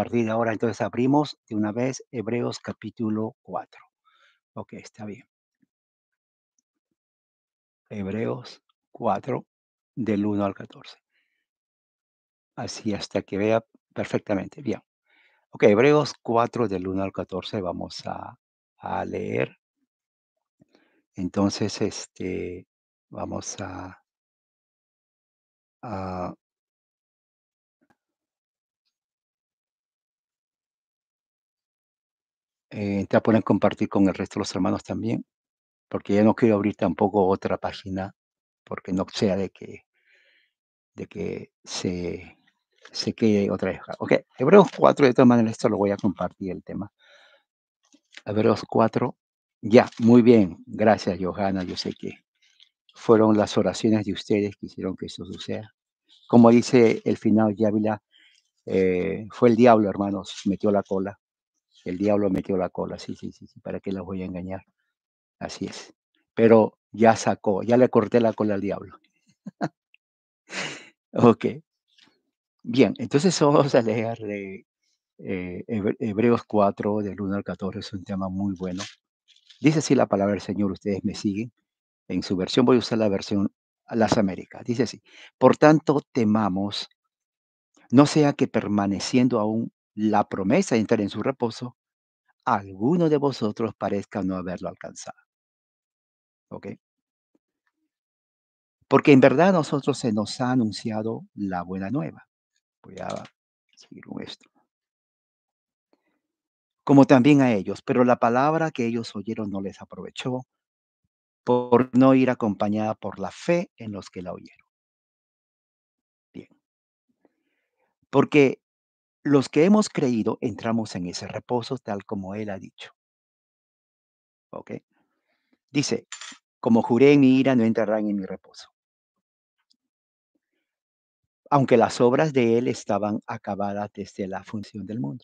partir de ahora, entonces abrimos de una vez Hebreos capítulo 4. Ok, está bien. Hebreos 4 del 1 al 14. Así hasta que vea perfectamente. Bien. Ok, Hebreos 4 del 1 al 14 vamos a leer. Entonces, vamos a te pueden compartir con el resto de los hermanos también, porque ya no quiero abrir tampoco otra página, porque no sea de que se quede otra vez. Ok, Hebreos 4 de todas maneras, esto lo voy a compartir el tema. Hebreos 4, ya, muy bien, gracias Johanna, yo sé que fueron las oraciones de ustedes que hicieron que eso suceda. Como dice el final de Ávila, fue el diablo, hermanos, metió la cola. El diablo metió la cola, sí, sí, sí, sí, ¿para qué las voy a engañar? Así es. Pero ya sacó, ya le corté la cola al diablo. Ok, bien, entonces vamos a leer de Hebreos 4, del 1 al 14, es un tema muy bueno. Dice así la palabra del Señor, ustedes me siguen. En su versión voy a usar la versión a las Américas. Dice así, por tanto temamos, no sea que permaneciendo aún la promesa de entrar en su reposo, alguno de vosotros parezca no haberlo alcanzado. ¿Ok? Porque en verdad a nosotros se nos ha anunciado la buena nueva. Voy a seguir con esto. Como también a ellos, pero la palabra que ellos oyeron no les aprovechó por no ir acompañada por la fe en los que la oyeron. Bien, porque los que hemos creído entramos en ese reposo tal como Él ha dicho. ¿Ok? Dice, como juré en mi ira, no entrarán en mi reposo, aunque las obras de Él estaban acabadas desde la función del mundo.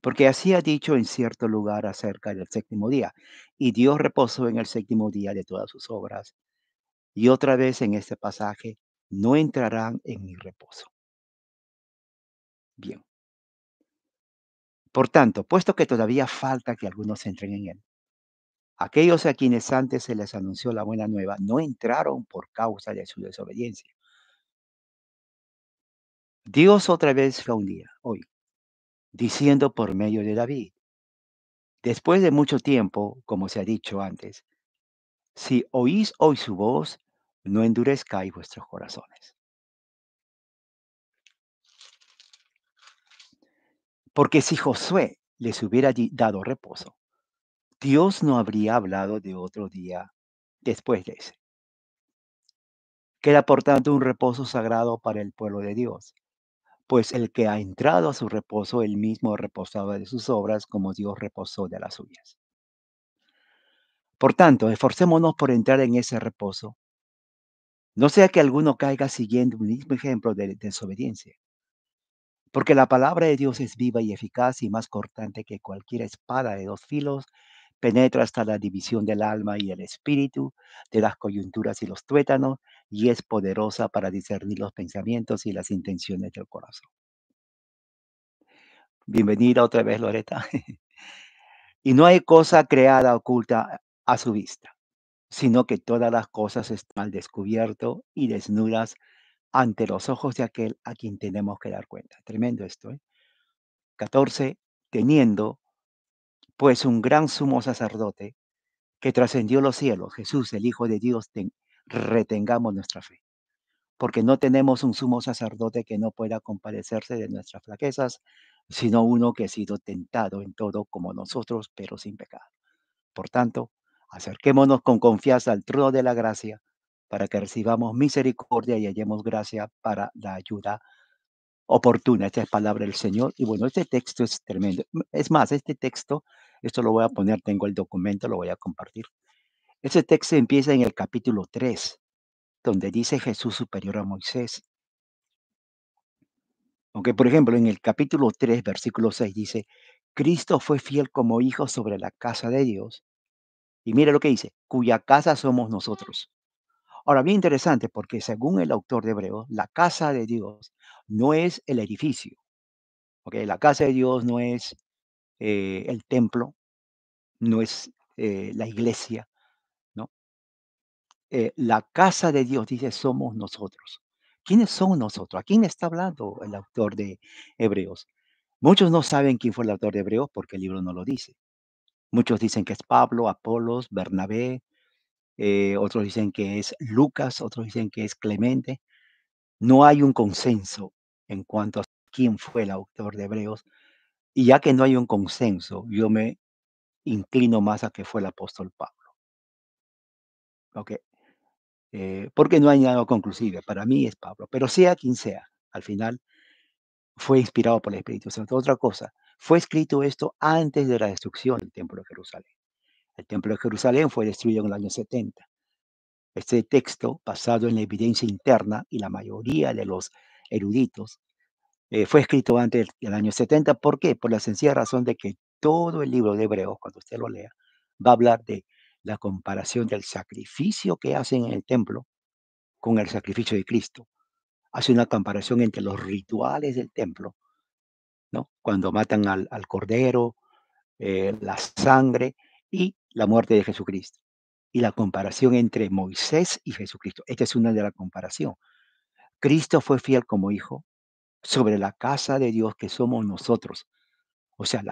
Porque así ha dicho en cierto lugar acerca del séptimo día, y Dios reposó en el séptimo día de todas sus obras. Y otra vez en este pasaje, no entrarán en mi reposo. Bien. Por tanto, puesto que todavía falta que algunos entren en él, aquellos a quienes antes se les anunció la buena nueva no entraron por causa de su desobediencia. Dios otra vez reunía hoy, diciendo por medio de David, después de mucho tiempo, como se ha dicho antes, si oís hoy su voz, no endurezcáis vuestros corazones. Porque si Josué les hubiera dado reposo, Dios no habría hablado de otro día después de ese. Queda por tanto un reposo sagrado para el pueblo de Dios, pues el que ha entrado a su reposo, él mismo reposaba de sus obras como Dios reposó de las suyas. Por tanto, esforcémonos por entrar en ese reposo, no sea que alguno caiga siguiendo un mismo ejemplo de desobediencia. Porque la palabra de Dios es viva y eficaz y más cortante que cualquier espada de dos filos, penetra hasta la división del alma y el espíritu, de las coyunturas y los tuétanos, y es poderosa para discernir los pensamientos y las intenciones del corazón. Bienvenida otra vez, Loreta. Y no hay cosa creada oculta a su vista, sino que todas las cosas están al descubierto y desnudas ante los ojos de aquel a quien tenemos que dar cuenta. Tremendo esto, ¿eh? 14. Teniendo pues un gran sumo sacerdote que trascendió los cielos, Jesús, el Hijo de Dios, retengamos nuestra fe, porque no tenemos un sumo sacerdote que no pueda compadecerse de nuestras flaquezas, sino uno que ha sido tentado en todo como nosotros, pero sin pecado. Por tanto, acerquémonos con confianza al trono de la gracia para que recibamos misericordia y hallemos gracia para la ayuda oportuna. Esta es palabra del Señor. Y bueno, este texto es tremendo. Es más, este texto, esto lo voy a poner, tengo el documento, lo voy a compartir. Ese texto empieza en el capítulo 3, donde dice Jesús superior a Moisés. Aunque, por ejemplo, en el capítulo 3, versículo 6 dice, Cristo fue fiel como hijo sobre la casa de Dios. Y mira lo que dice, cuya casa somos nosotros. Ahora, bien interesante, porque según el autor de Hebreos, la casa de Dios no es el edificio, ¿ok? La casa de Dios no es el templo, no es la iglesia, ¿no? La casa de Dios, dice, somos nosotros. ¿Quiénes son nosotros? ¿A quién está hablando el autor de Hebreos? Muchos no saben quién fue el autor de Hebreos porque el libro no lo dice. Muchos dicen que es Pablo, Apolos, Bernabé, otros dicen que es Lucas, otros dicen que es Clemente. No hay un consenso en cuanto a quién fue el autor de Hebreos. Y ya que no hay un consenso, yo me inclino más a que fue el apóstol Pablo. ¿Ok? Porque no hay nada conclusivo. Para mí es Pablo. Pero sea quien sea, al final fue inspirado por el Espíritu Santo. Otra cosa, fue escrito esto antes de la destrucción del Templo de Jerusalén. El Templo de Jerusalén fue destruido en el año 70. Este texto, basado en la evidencia interna y la mayoría de los eruditos, fue escrito antes del año 70. ¿Por qué? Por la sencilla razón de que todo el libro de Hebreos, cuando usted lo lea, va a hablar de la comparación del sacrificio que hacen en el templo con el sacrificio de Cristo. Hace una comparación entre los rituales del templo, ¿no? Cuando matan al cordero, la sangre y la muerte de Jesucristo. Y la comparación entre Moisés y Jesucristo. Esta es una de las comparaciones. Cristo fue fiel como hijo sobre la casa de Dios que somos nosotros. O sea,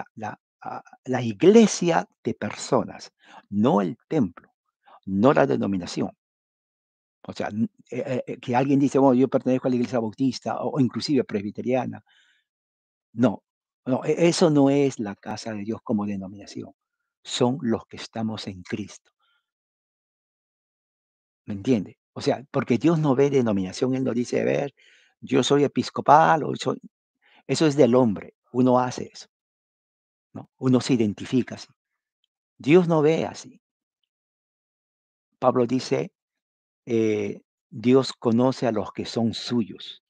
la iglesia de personas, no el templo, no la denominación. O sea, que alguien dice, bueno, yo pertenezco a la iglesia bautista o inclusive presbiteriana. No, no, eso no es la casa de Dios como denominación. Son los que estamos en Cristo. ¿Me entiende? O sea, porque Dios no ve denominación, Él no dice, a ver, yo soy episcopal o soy... Eso es del hombre. Uno hace eso, ¿no? Uno se identifica así. Dios no ve así. Pablo dice, Dios conoce a los que son suyos.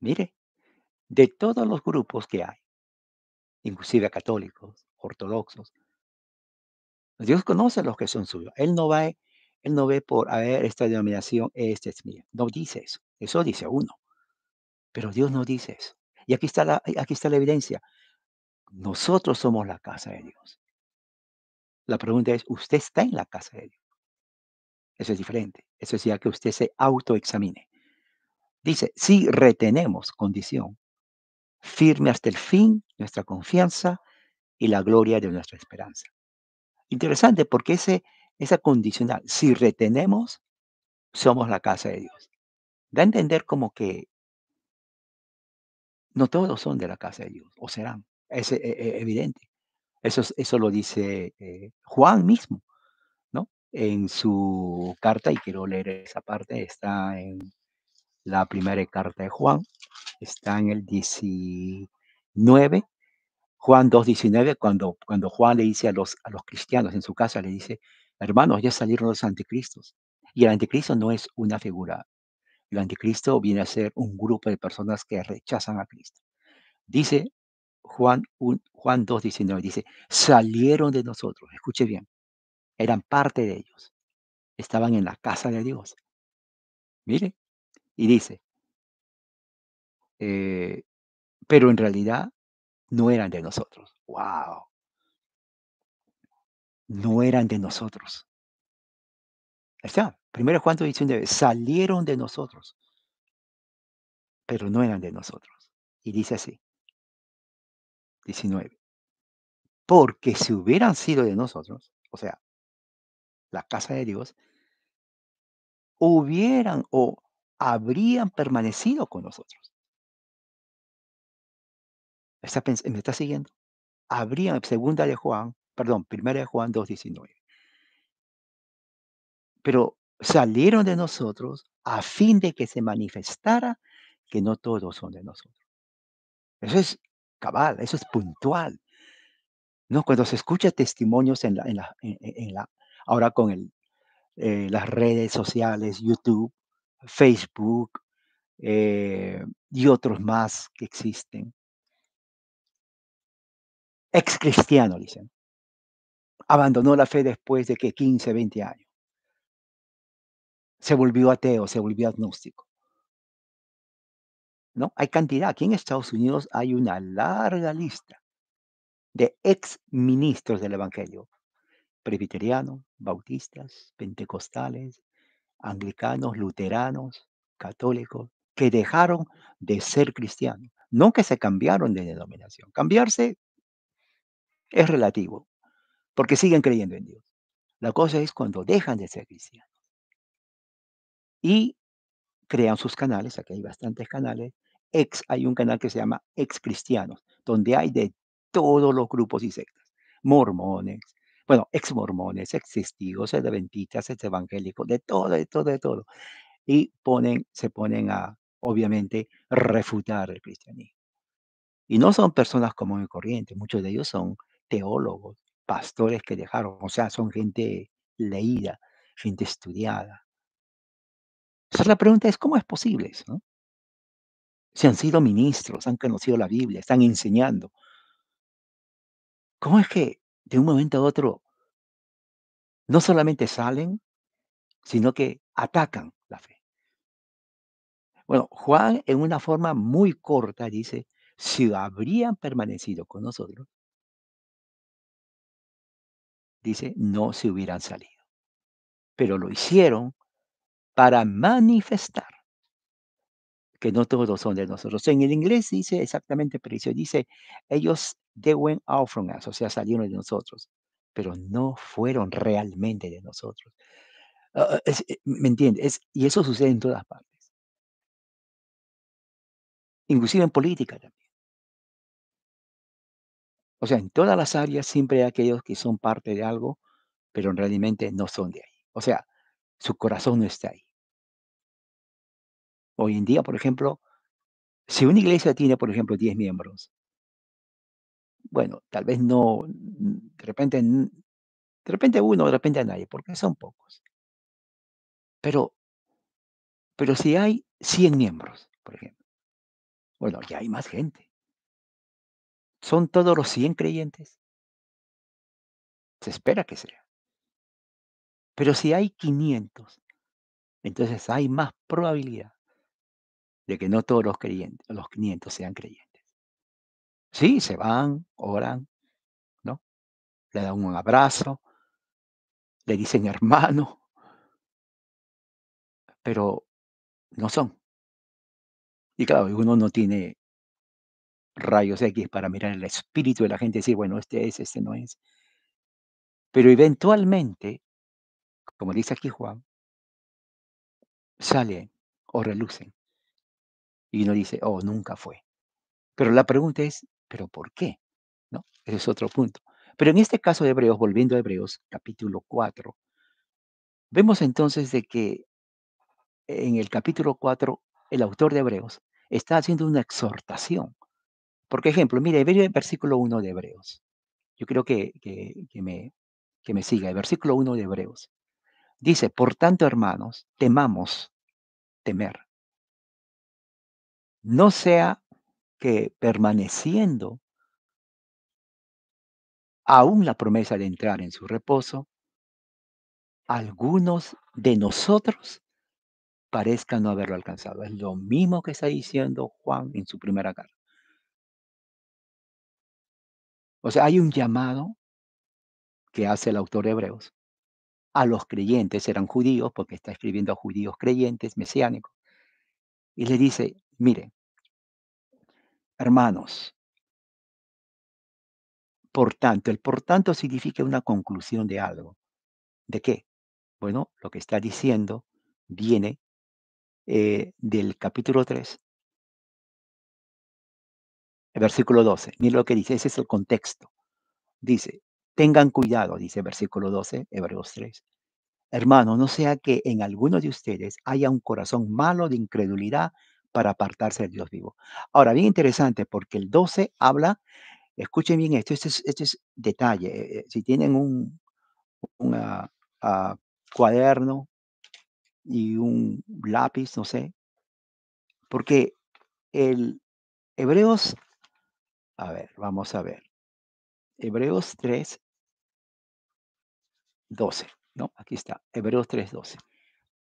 Mire, de todos los grupos que hay, inclusive católicos, ortodoxos, Dios conoce a los que son suyos. Él no ve por, a ver, esta denominación, esta es mía. No dice eso. Eso dice uno, pero Dios no dice eso. Y aquí está la evidencia. Nosotros somos la casa de Dios. La pregunta es, ¿usted está en la casa de Dios? Eso es diferente. Eso es ya que usted se autoexamine. Dice, si retenemos condición firme hasta el fin nuestra confianza y la gloria de nuestra esperanza. Interesante porque esa condicional, si retenemos, somos la casa de Dios. Da a entender como que no todos son de la casa de Dios, o serán. Es evidente. Eso lo dice Juan mismo, ¿no? En su carta, y quiero leer esa parte, está en la primera carta de Juan, está en el 19. Juan 2:19, cuando Juan le dice a los cristianos en su casa, le dice, hermanos, ya salieron los anticristos. Y el anticristo no es una figura. El anticristo viene a ser un grupo de personas que rechazan a Cristo. Dice Juan 2:19, dice, salieron de nosotros. Escuche bien, eran parte de ellos. Estaban en la casa de Dios. Mire, y dice, eh, pero en realidad no eran de nosotros. Wow, no eran de nosotros. Ahí está, 1 Juan 2:19, salieron de nosotros, pero no eran de nosotros. Y dice así, 19, porque si hubieran sido de nosotros, o sea, la casa de Dios, hubieran o habrían permanecido con nosotros. ¿Me está siguiendo? Habrían, segunda de Juan, perdón, primera de Juan 2:19, pero salieron de nosotros a fin de que se manifestara que no todos son de nosotros. Eso es cabal, eso es puntual. No, cuando se escucha testimonios en la ahora con las redes sociales, YouTube, Facebook, y otros más que existen. Ex cristiano, dicen. Abandonó la fe después de que 15, 20 años. Se volvió ateo, se volvió agnóstico. ¿no? Hay cantidad. Aquí en Estados Unidos hay una larga lista de ex ministros del Evangelio, presbiterianos, bautistas, pentecostales, anglicanos, luteranos, católicos, que dejaron de ser cristianos. No que se cambiaron de denominación. Cambiarse es relativo, porque siguen creyendo en Dios. La cosa es cuando dejan de ser cristianos y crean sus canales, aquí hay bastantes canales. Hay un canal que se llama Ex Cristianos, donde hay de todos los grupos y sectas. Mormones, bueno, ex mormones, ex testigos, ex adventistas, ex evangélicos, de todo, de todo, de todo. Y se ponen a, obviamente, refutar el cristianismo. Y no son personas común y corriente, muchos de ellos son teólogos, pastores que dejaron, o sea, son gente leída, gente estudiada. Entonces la pregunta es, ¿cómo es posible eso, no? Si han sido ministros, han conocido la Biblia, están enseñando. ¿Cómo es que de un momento a otro no solamente salen, sino que atacan la fe? Bueno, Juan en una forma muy corta dice, si habrían permanecido con nosotros, dice, no se hubieran salido. Pero lo hicieron para manifestar que no todos son de nosotros. En el inglés dice exactamente parecido, dice, ellos, they went out from us, o sea, salieron de nosotros, pero no fueron realmente de nosotros. ¿Me entiende? Y eso sucede en todas partes, inclusive en política también. O sea, en todas las áreas siempre hay aquellos que son parte de algo, pero realmente no son de ahí. O sea, su corazón no está ahí. Hoy en día, por ejemplo, si una iglesia tiene, por ejemplo, 10 miembros, bueno, tal vez no, de repente uno, de repente a nadie, porque son pocos. Pero, pero si hay 100 miembros, por ejemplo, bueno, ya hay más gente. ¿Son todos los 100 creyentes? Se espera que sea. Pero si hay 500, entonces hay más probabilidad de que no todos los 500 sean creyentes. Sí, se van, oran, ¿no? Le dan un abrazo, le dicen hermano, pero no son. Y claro, uno no tiene rayos X para mirar el espíritu de la gente y decir, bueno, este es, este no es. Pero eventualmente, como dice aquí Juan, salen o relucen y uno dice, oh, nunca fue. Pero la pregunta es, ¿pero por qué? ¿No? Ese es otro punto. Pero en este caso de Hebreos, volviendo a Hebreos, capítulo 4, vemos entonces de que en el capítulo 4 el autor de Hebreos está haciendo una exhortación. Por ejemplo, mire, ve el versículo 1 de Hebreos. Yo creo que me siga. El versículo 1 de Hebreos. Dice, por tanto, hermanos, temamos, temer. No sea que permaneciendo aún la promesa de entrar en su reposo, algunos de nosotros parezcan no haberlo alcanzado. Es lo mismo que está diciendo Juan en su primera carta. O sea, hay un llamado que hace el autor de Hebreos a los creyentes, eran judíos, porque está escribiendo a judíos creyentes, mesiánicos, y le dice, miren, hermanos, por tanto, el por tanto significa una conclusión de algo. ¿De qué? Bueno, lo que está diciendo viene del capítulo 3, el versículo 12. Mira lo que dice, ese es el contexto. Dice, tengan cuidado, dice versículo 12, Hebreos 3. Hermano, no sea que en alguno de ustedes haya un corazón malo de incredulidad para apartarse del Dios vivo. Ahora, bien interesante, porque el 12 habla, escuchen bien esto, este es detalle. Si tienen un cuaderno y un lápiz, no sé, porque el Hebreos, a ver, vamos a ver, Hebreos 3 12, ¿no? Aquí está, Hebreos 3 12.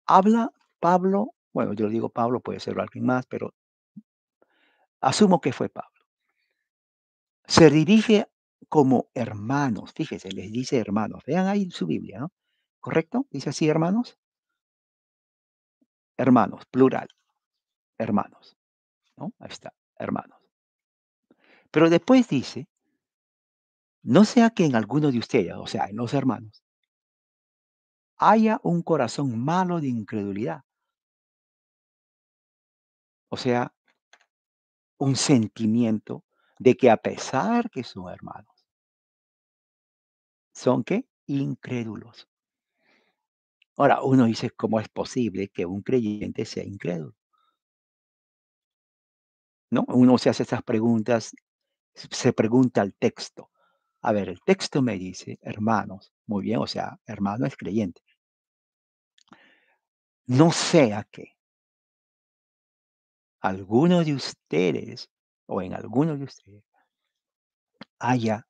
Habla Pablo, bueno, yo digo Pablo, puede ser alguien más, pero asumo que fue Pablo, se dirige como hermanos, fíjese, les dice hermanos, vean ahí su Biblia, ¿no? ¿Correcto? ¿Dice así hermanos? Hermanos, plural, hermanos, ¿no? Ahí está, hermanos. Pero después dice, no sea que en alguno de ustedes, o sea, en los hermanos, haya un corazón malo de incredulidad, o sea, un sentimiento de que a pesar que son hermanos, son qué? Incrédulos. Ahora, uno dice, ¿cómo es posible que un creyente sea incrédulo? ¿No? Uno se hace esas preguntas, se pregunta el texto. A ver, el texto me dice, hermanos, muy bien, o sea, hermano es creyente. No sea que alguno de ustedes o en alguno de ustedes haya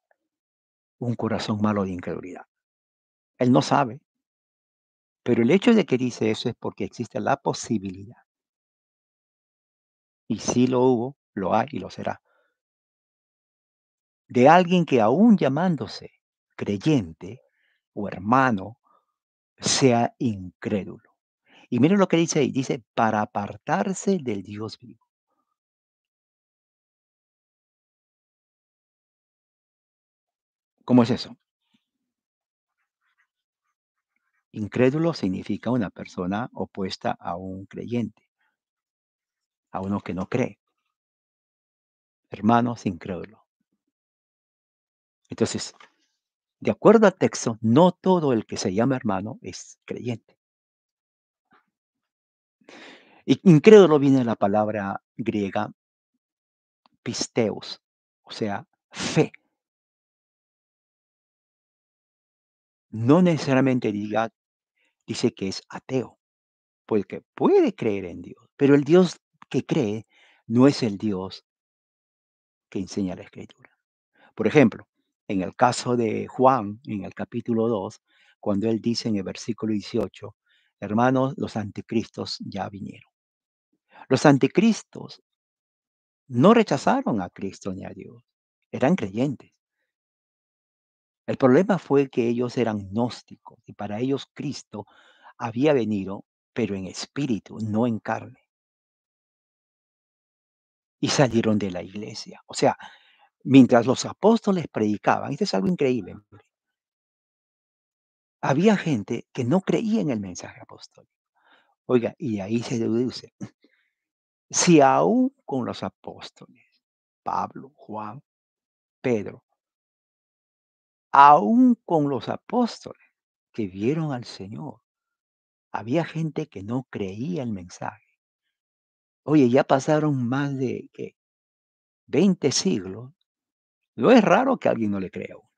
un corazón malo de incredulidad. Él no sabe, pero el hecho de que dice eso es porque existe la posibilidad, y sí lo hubo, lo hay y lo será, de alguien que aún llamándose creyente o hermano, sea incrédulo. Y miren lo que dice ahí, dice, para apartarse del Dios vivo. ¿Cómo es eso? Incrédulo significa una persona opuesta a un creyente, a uno que no cree. Hermanos incrédulo. Entonces, de acuerdo al texto, no todo el que se llama hermano es creyente. Y incrédulo viene de la palabra griega pisteos, o sea, fe. No necesariamente dice que es ateo, porque puede creer en Dios, pero el Dios que cree no es el Dios que enseña la Escritura. Por ejemplo, en el caso de Juan, en el capítulo 2, cuando él dice en el versículo 18, hermanos, los anticristos ya vinieron. Los anticristos no rechazaron a Cristo ni a Dios, eran creyentes. El problema fue que ellos eran gnósticos y para ellos Cristo había venido, pero en espíritu, no en carne, y salieron de la iglesia. O sea, mientras los apóstoles predicaban, esto es algo increíble, había gente que no creía en el mensaje apostólico. Oiga, y ahí se deduce, si aún con los apóstoles, Pablo, Juan, Pedro, aún con los apóstoles que vieron al Señor, había gente que no creía el mensaje. Oye, ya pasaron más de ¿qué? 20 siglos. No es raro que alguien no le crea a uno.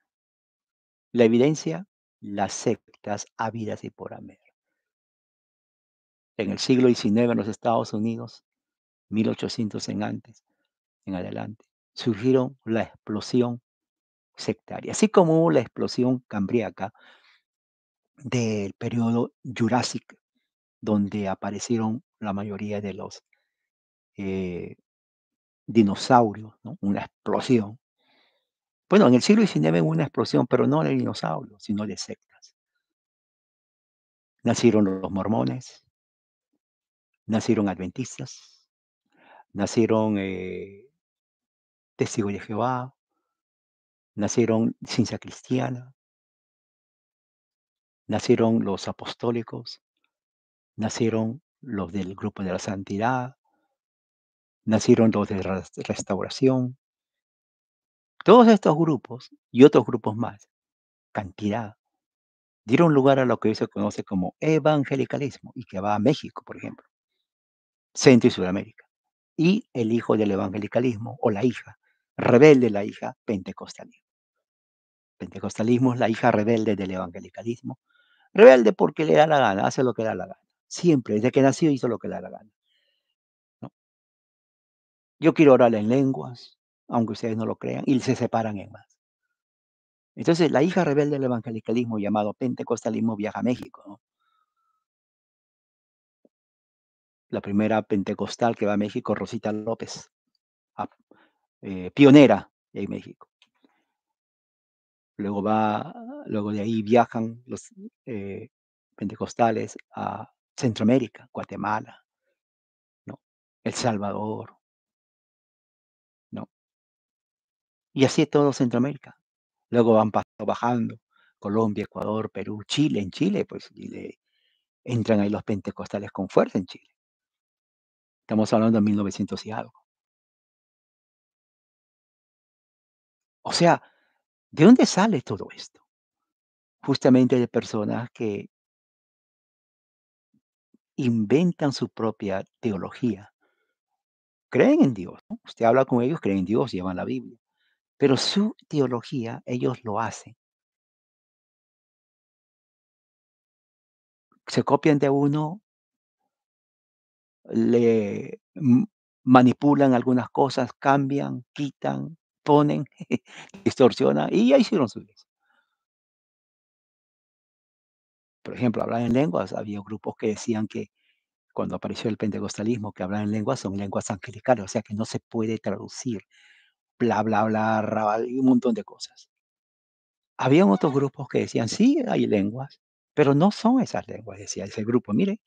La evidencia, las sectas habidas y por haber. En el siglo XIX en los Estados Unidos, 1800 en adelante, surgieron la explosión sectaria, así como hubo la explosión cambríaca del periodo Jurásico, donde aparecieron la mayoría de los eh, dinosaurios, ¿no? Una explosión. Bueno, en el siglo XIX hubo una explosión, pero no de dinosaurios, sino de sectas. Nacieron los mormones, nacieron adventistas, nacieron testigos de Jehová, nacieron ciencia cristiana, nacieron los apostólicos, nacieron los del grupo de la santidad, nacieron los de restauración. Todos estos grupos y otros grupos más, cantidad, dieron lugar a lo que hoy se conoce como evangelicalismo y que va a México, por ejemplo, Centro y Sudamérica. Y el hijo del evangelicalismo o la hija, rebelde la hija, pentecostalismo. Pentecostalismo es la hija rebelde del evangelicalismo. Rebelde porque le da la gana, hace lo que le da la gana. Siempre, desde que nació hizo lo que le da la gana, ¿no? Yo quiero orar en lenguas, aunque ustedes no lo crean, y se separan en más. Entonces, la hija rebelde del evangelicalismo llamado pentecostalismo viaja a México, ¿no? La primera pentecostal que va a México, Rosita López. a pionera en México. Luego luego de ahí viajan los pentecostales a Centroamérica, Guatemala, ¿no? El Salvador, ¿no? Y así todo Centroamérica. Luego van bajando, Colombia, Ecuador, Perú, Chile. En Chile, pues, entran ahí los pentecostales con fuerza en Chile. Estamos hablando de 1900 y algo. O sea, ¿de dónde sale todo esto? Justamente de personas que inventan su propia teología. Creen en Dios, ¿no? Usted habla con ellos, creen en Dios, llevan la Biblia, pero su teología ellos lo hacen. Se copian de uno, le manipulan algunas cosas, cambian, quitan, ponen, distorsionan y ya hicieron su iglesia. Por ejemplo, hablar en lenguas, había grupos que decían que cuando apareció el pentecostalismo, que hablar en lenguas son lenguas angelicales, o sea que no se puede traducir, bla, bla, bla, y un montón de cosas. Habían otros grupos que decían, sí, hay lenguas, pero no son esas lenguas, decía ese grupo. Mire,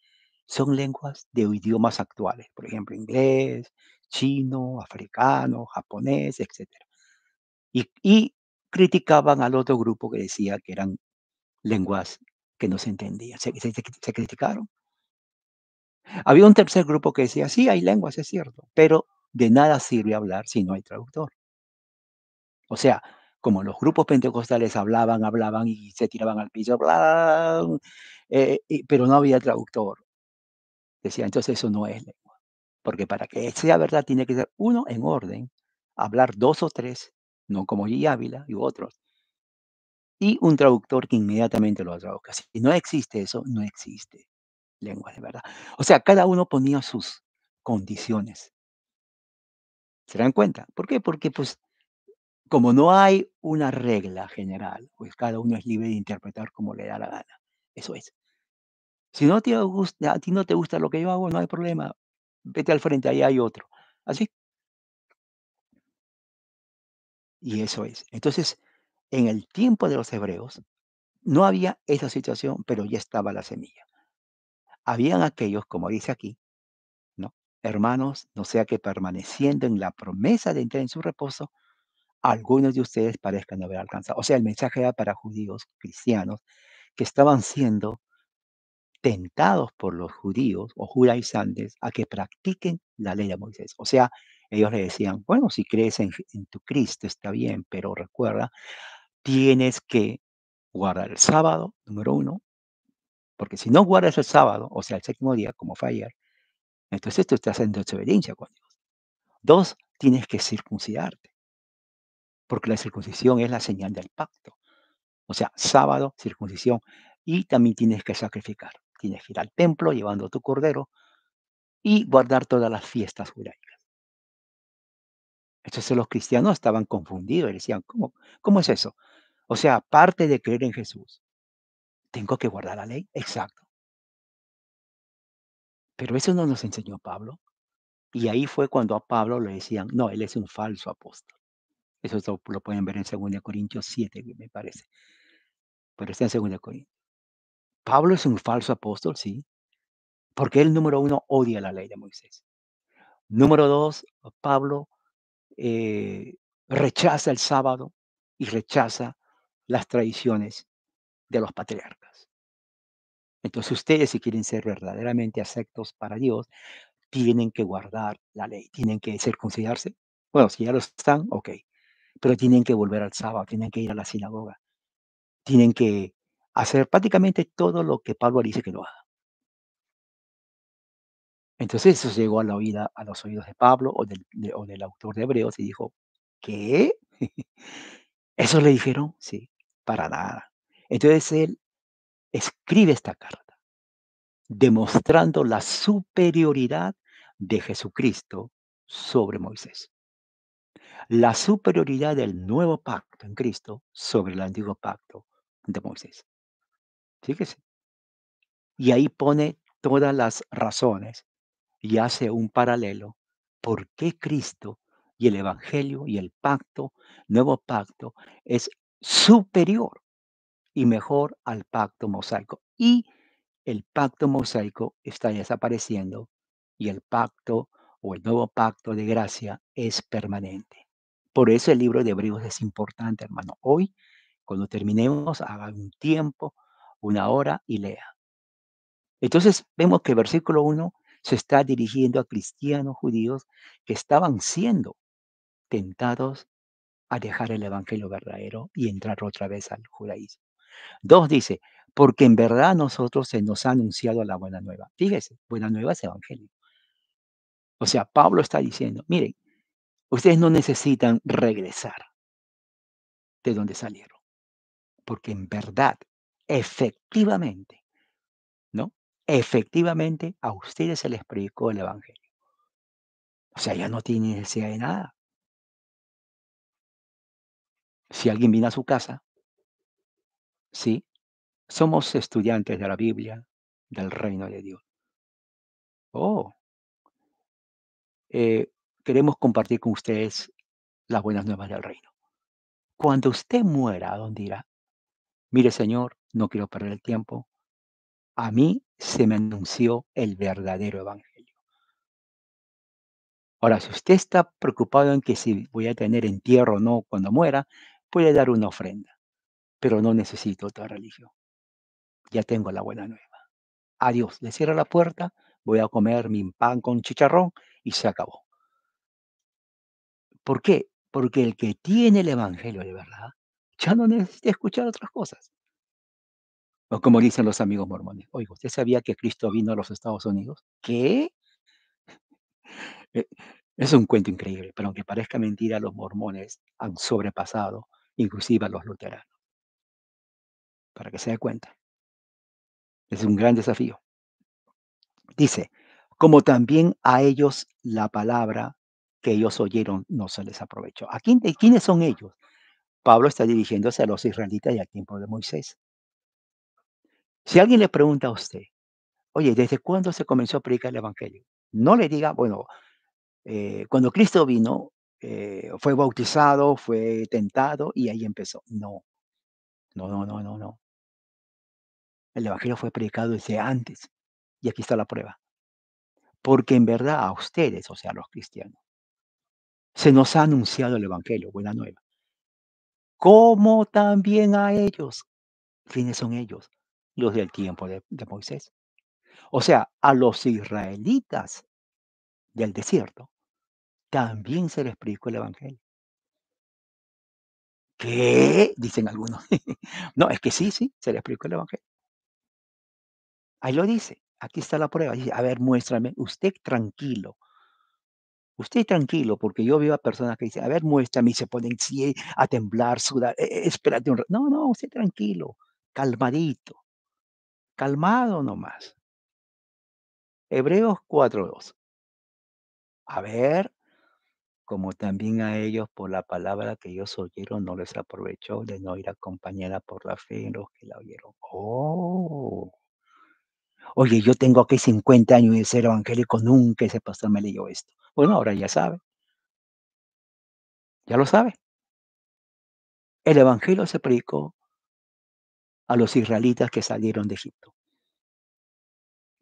son lenguas de idiomas actuales, por ejemplo, inglés, chino, africano, japonés, etcétera. Y criticaban al otro grupo que decía que eran lenguas que no se entendían, se criticaron. Había un tercer grupo que decía, sí, hay lenguas, es cierto, pero de nada sirve hablar si no hay traductor. O sea, como los grupos pentecostales hablaban, hablaban y se tiraban al piso, bla, pero no había traductor. Decía, entonces eso no es lengua. Porque para que sea verdad tiene que ser uno en orden, hablar dos o tres, no como G. Ávila y otros, y un traductor que inmediatamente lo traduzca. Si no existe eso, no existe lengua de verdad. O sea, cada uno ponía sus condiciones. ¿Se dan cuenta? ¿Por qué? Porque pues como no hay una regla general, pues cada uno es libre de interpretar como le da la gana. Eso es. Si no te gusta, a ti no te gusta lo que yo hago, no hay problema. Vete al frente, ahí hay otro. Así. Y eso es. Entonces, en el tiempo de los hebreos, no había esa situación, pero ya estaba la semilla. Habían aquellos, como dice aquí, ¿no? Hermanos, no sea que permaneciendo en la promesa de entrar en su reposo, algunos de ustedes parezcan haber alcanzado. O sea, el mensaje era para judíos, cristianos, que estaban siendo tentados por los judíos o judaizantes a que practiquen la ley de Moisés. O sea, ellos le decían, bueno, si crees en tu Cristo está bien, pero recuerda, tienes que guardar el sábado, número uno, porque si no guardas el sábado, o sea, el séptimo día, como fue ayer, entonces tú estás en desobediencia con Dios. Dos, tienes que circuncidarte, porque la circuncisión es la señal del pacto. O sea, sábado, circuncisión, y también tienes que sacrificar. Tienes que ir al templo llevando tu cordero y guardar todas las fiestas judaicas. Entonces los cristianos estaban confundidos y decían, ¿cómo es eso? O sea, aparte de creer en Jesús, ¿tengo que guardar la ley? Exacto. Pero eso no nos enseñó Pablo. Y ahí fue cuando a Pablo le decían, no, él es un falso apóstol. Eso lo pueden ver en 2 Corintios 7, me parece. Pero está en 2 Corintios. Pablo es un falso apóstol, sí, porque él, número uno, odia la ley de Moisés. Número dos, Pablo eh, rechaza el sábado y rechaza las tradiciones de los patriarcas. Entonces ustedes, si quieren ser verdaderamente aceptos para Dios, tienen que guardar la ley, tienen que circuncidarse. Bueno, si ya lo están, ok, pero tienen que volver al sábado, tienen que ir a la sinagoga, tienen que hacer prácticamente todo lo que Pablo dice que lo haga. Entonces eso llegó a la oída, a los oídos de Pablo o del autor de Hebreos y dijo, ¿qué? ¿Eso le dijeron? Sí, para nada. Entonces él escribe esta carta demostrando la superioridad de Jesucristo sobre Moisés, la superioridad del nuevo pacto en Cristo sobre el antiguo pacto de Moisés. Fíjese. Y ahí pone todas las razones y hace un paralelo por qué Cristo Y el evangelio y el pacto, nuevo pacto, es superior y mejor al pacto mosaico. Y el pacto mosaico está desapareciendo y el pacto o el nuevo pacto de gracia es permanente. Por eso el libro de Hebreos es importante, hermano. Hoy, cuando terminemos, haga un tiempo, una hora y lea. Entonces vemos que el versículo 1 se está dirigiendo a cristianos judíos que estaban siendo tentados a dejar el evangelio verdadero y entrar otra vez al judaísmo. 2 dice, porque en verdad a nosotros se nos ha anunciado la buena nueva. Fíjese, buena nueva es evangelio. O sea, Pablo está diciendo, miren, ustedes no necesitan regresar de donde salieron, porque en verdad, efectivamente, ¿no? Efectivamente, a ustedes se les predicó el evangelio. O sea, ya no tienen necesidad de nada. Si alguien viene a su casa, sí, somos estudiantes de la Biblia, del reino de Dios. Oh, eh, queremos compartir con ustedes las buenas nuevas del reino. Cuando usted muera, ¿a dónde irá? Mire, Señor, no quiero perder el tiempo. A mí se me anunció el verdadero evangelio. Ahora, si usted está preocupado en que si voy a tener entierro o no cuando muera, puede dar una ofrenda, pero no necesito otra religión. Ya tengo la buena nueva. Adiós, le cierro la puerta, voy a comer mi pan con chicharrón y se acabó. ¿Por qué? Porque el que tiene el evangelio de verdad ya no necesita escuchar otras cosas. O como dicen los amigos mormones, oiga, ¿usted sabía que Cristo vino a los Estados Unidos? ¿Qué? Eh, Es un cuento increíble, pero aunque parezca mentira, los mormones han sobrepasado inclusive a los luteranos, para que se dé cuenta. Es un gran desafío. Dice, como también a ellos la palabra que ellos oyeron no se les aprovechó. ¿Quiénes son ellos? Pablo está dirigiéndose a los israelitas y al tiempo de Moisés. Si alguien le pregunta a usted, oye, ¿desde cuándo se comenzó a predicar el Evangelio? No le diga, bueno, cuando Cristo vino, fue bautizado, fue tentado y ahí empezó. No, no, no, no, no, no. El Evangelio fue predicado desde antes. Y aquí está la prueba. Porque en verdad a ustedes, o sea, a los cristianos, se nos ha anunciado el Evangelio, buena nueva. Como también a ellos. ¿Quiénes son ellos? Los del tiempo de Moisés. O sea, a los israelitas del desierto también se les predicó el Evangelio. ¿Qué? Dicen algunos. No, es que sí, sí, se les predicó el Evangelio. Ahí lo dice. Aquí está la prueba. Dice, a ver, muéstrame. Usted tranquilo, porque yo veo a personas que dicen, a ver, muéstrame, y se ponen sí, a temblar, sudar. Espérate un rato. No, no, usted tranquilo, calmadito, calmado nomás. Hebreos 4:2. A ver, como también a ellos por la palabra que ellos oyeron no les aprovechó de no ir acompañada por la fe en los que la oyeron. Oh, oye, yo tengo aquí 50 años de ser evangélico, nunca ese pastor me leyó esto. Bueno, ahora ya lo sabe. El evangelio se predicó a los israelitas que salieron de Egipto.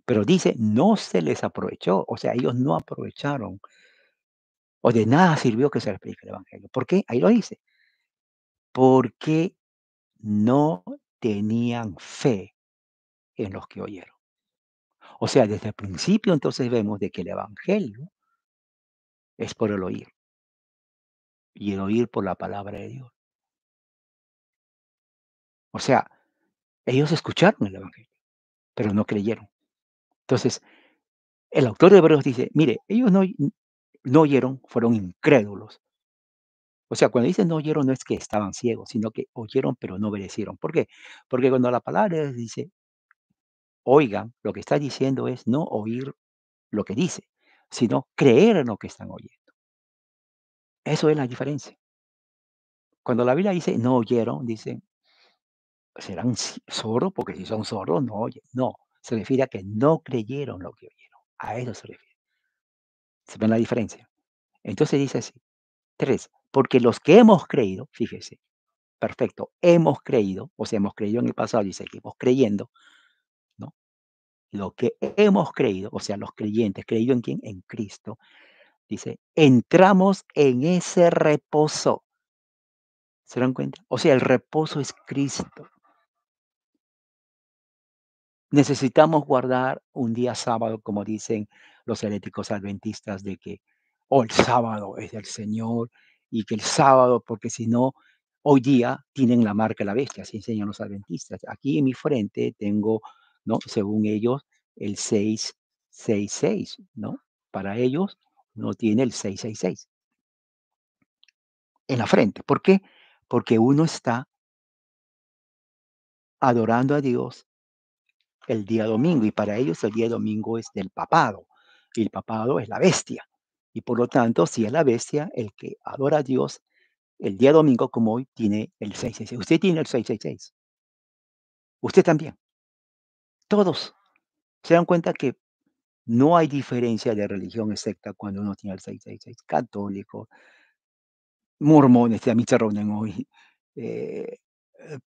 Pero dice, no se les aprovechó, o sea, ellos no aprovecharon, o de nada sirvió que se les predique el evangelio. ¿Por qué? Ahí lo dice, porque no tenían fe en los que oyeron. O sea, desde el principio entonces vemos de que el evangelio es por el oír y el oír por la palabra de Dios. O sea, ellos escucharon el evangelio, pero no creyeron. Entonces, el autor de Hebreos dice, mire, ellos no oyeron, fueron incrédulos. O sea, cuando dicen no oyeron, no es que estaban ciegos, sino que oyeron, pero no obedecieron. ¿Por qué? Porque cuando la palabra de Dios dice, oigan, lo que está diciendo es no oír lo que dice, sino creer en lo que están oyendo. Eso es la diferencia. Cuando la Biblia dice no oyeron, dicen, serán sordos, porque si son sordos no oyen. No, se refiere a que no creyeron lo que oyeron. A eso se refiere. ¿Se ven la diferencia? Entonces dice así. 3 porque los que hemos creído, fíjese, perfecto, hemos creído, o sea, hemos creído en el pasado y seguimos creyendo, ¿no? Lo que hemos creído, o sea, los creyentes, ¿creído en quién? En Cristo, dice, entramos en ese reposo. ¿Se dan cuenta? O sea, el reposo es Cristo. Necesitamos guardar un día sábado, como dicen los heréticos adventistas, de que, oh, el sábado es del Señor y que el sábado, porque si no, hoy día tienen la marca de la bestia, así enseñan los adventistas. Aquí en mi frente tengo, ¿no? Según ellos, el 666, ¿no? Para ellos no tiene el 666 en la frente. ¿Por qué? Porque uno está adorando a Dios el día domingo, y para ellos el día domingo es del papado, y el papado es la bestia. Y por lo tanto, si es la bestia, el que adora a Dios el día domingo, como hoy, tiene el 666. Usted tiene el 666. Usted también. Todos. Se dan cuenta que no hay diferencia de religión exacta cuando uno tiene el 666. Católicos, mormones, también se reúnen hoy,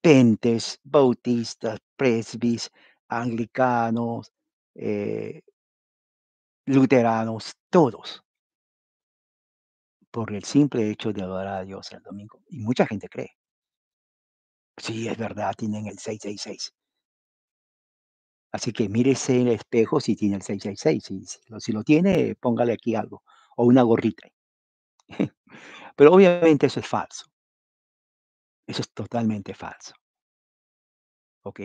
pentes, bautistas, presbis, anglicanos, eh, luteranos, todos, por el simple hecho de adorar a Dios el domingo. Y mucha gente cree. Sí, es verdad, tienen el 666. Así que mírese en el espejo si tiene el 666. Si lo tiene, póngale aquí algo o una gorrita. Pero obviamente eso es falso. Eso es totalmente falso. ¿Ok?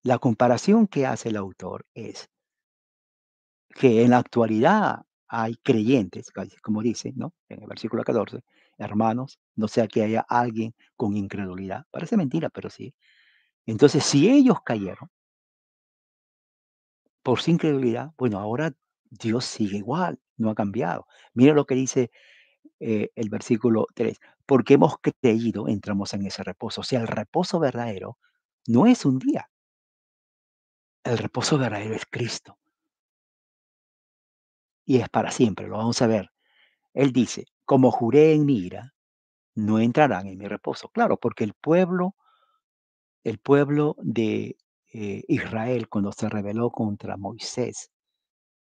La comparación que hace el autor es que en la actualidad hay creyentes, como dice, ¿no? En el versículo 14, hermanos, no sea que haya alguien con incredulidad. Parece mentira, pero sí. Entonces, si ellos cayeron por su incredulidad, bueno, ahora Dios sigue igual, no ha cambiado. Mira lo que dice el versículo 3, porque hemos creído, entramos en ese reposo. O sea, el reposo verdadero no es un día, el reposo verdadero es Cristo y es para siempre, lo vamos a ver. Él dice, como juré en mi ira, no entrarán en mi reposo. Claro, porque el pueblo de Israel, cuando se rebeló contra Moisés,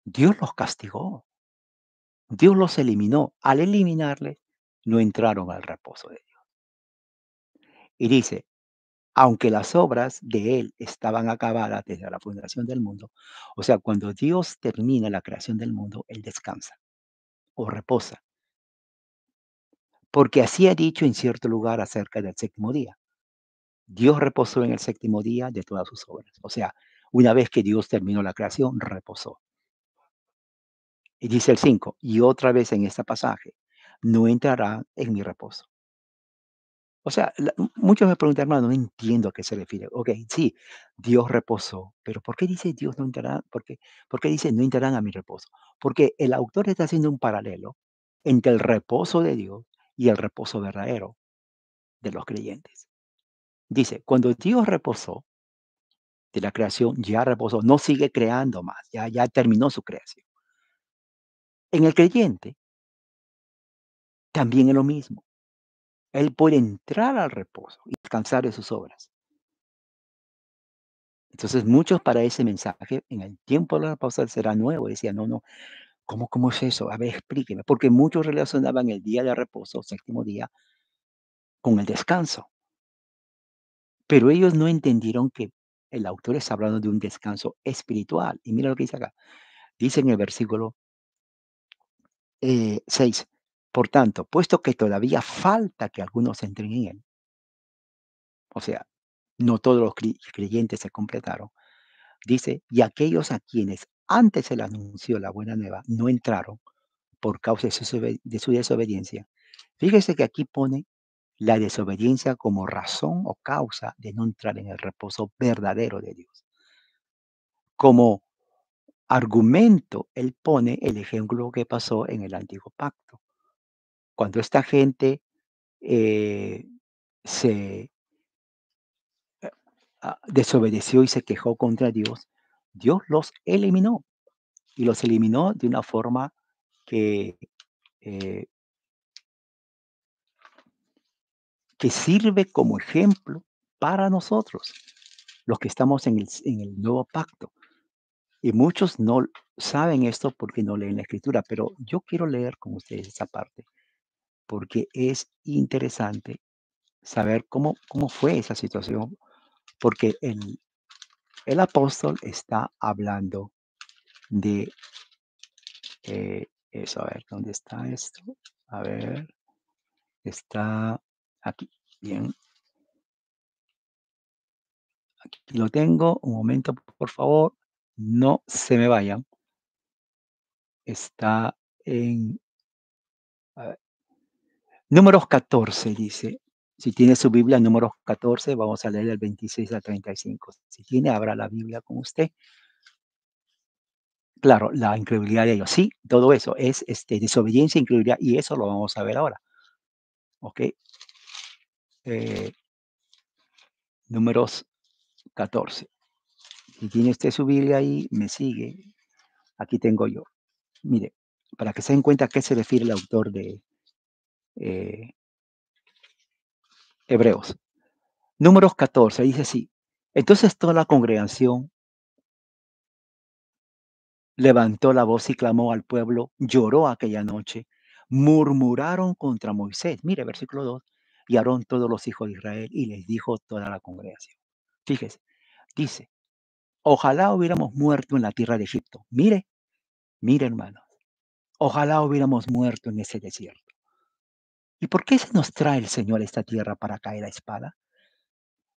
Dios los castigó, Dios los eliminó. Al eliminarles, no entraron al reposo de Dios. Y dice, aunque las obras de Él estaban acabadas desde la fundación del mundo, o sea, cuando Dios termina la creación del mundo, Él descansa o reposa, porque así ha dicho en cierto lugar acerca del séptimo día. Dios reposó en el séptimo día de todas sus obras. O sea, una vez que Dios terminó la creación, reposó. Y dice el 5 y otra vez en este pasaje, no entrará en mi reposo. O sea, muchos me preguntan, hermano, no entiendo a qué se refiere. Ok, sí, Dios reposó, pero ¿por qué dice Dios no entrará? ¿Por qué dice no entrarán a mi reposo? Porque el autor está haciendo un paralelo entre el reposo de Dios y el reposo verdadero de los creyentes. Dice, cuando Dios reposó de la creación, ya reposó, no sigue creando más, ya terminó su creación. En el creyente también es lo mismo. Él puede entrar al reposo y descansar de sus obras. Entonces, muchos para ese mensaje, en el tiempo de la pausa será nuevo. Decían, no, no, ¿cómo es eso? A ver, explíqueme. Porque muchos relacionaban el día de reposo, séptimo día, con el descanso. Pero ellos no entendieron que el autor está hablando de un descanso espiritual. Y mira lo que dice acá. Dice en el versículo 6, por tanto, puesto que todavía falta que algunos entren en él, o sea, no todos los creyentes se completaron, dice, y aquellos a quienes antes se le anunció la buena nueva no entraron por causa de su desobediencia. Fíjese que aquí pone la desobediencia como razón o causa de no entrar en el reposo verdadero de Dios. Como argumento, él pone el ejemplo que pasó en el antiguo pacto. Cuando esta gente eh, se desobedeció y se quejó contra Dios, Dios los eliminó y los eliminó de una forma que que sirve como ejemplo para nosotros, los que estamos en el nuevo pacto. Y muchos no saben esto porque no leen la escritura, pero yo quiero leer con ustedes esa parte porque es interesante saber cómo fue esa situación, porque el apóstol está hablando de eso. A ver, ¿dónde está esto? A ver, está aquí. Bien, aquí lo tengo. Un momento, por favor. No se me vayan. Está en a ver, Números 14, dice. Si tiene su Biblia, Números 14, vamos a leer el 26 al 35. Si tiene, abra la Biblia con usted. Claro, la incredulidad de ellos. Sí, todo eso es, desobediencia, incredulidad, y eso lo vamos a ver ahora, ¿ok? Eh, Números 14. Si tiene usted su Biblia ahí, me sigue. Aquí tengo yo. Mire, para que se den cuenta a qué se refiere el autor de eh, Hebreos. Números 14 dice así. Entonces toda la congregación levantó la voz y clamó al pueblo, lloró aquella noche, murmuraron contra Moisés. Mire, versículo 2. Y Aarón todos los hijos de Israel y les dijo toda la congregación. Fíjese, dice, ojalá hubiéramos muerto en la tierra de Egipto. Mire, mire hermano, ojalá hubiéramos muerto en ese desierto. ¿Y por qué se nos trae el Señor a esta tierra para caer a espada?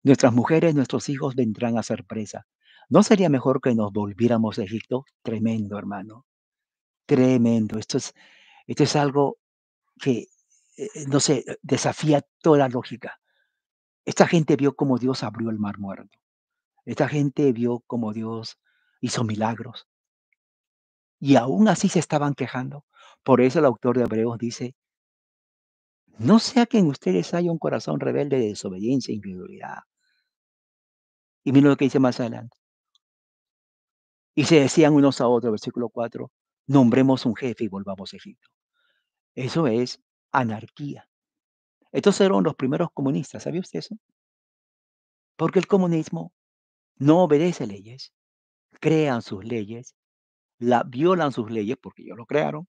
Nuestras mujeres, nuestros hijos vendrán a ser presa. ¿No sería mejor que nos volviéramos a Egipto? Tremendo, hermano. Tremendo. Esto es algo que, no sé, desafía toda lógica. Esta gente vio cómo Dios abrió el mar muerto. Esta gente vio cómo Dios hizo milagros y aún así se estaban quejando. Por eso el autor de Hebreos dice, no sea que en ustedes haya un corazón rebelde de desobediencia e incredulidad. Y mira lo que dice más adelante. Y se decían unos a otros, versículo 4, nombremos un jefe y volvamos a Egipto. Eso es anarquía. Estos fueron los primeros comunistas, ¿sabía usted eso? Porque el comunismo no obedece leyes, crean sus leyes, violan sus leyes porque ellos lo crearon,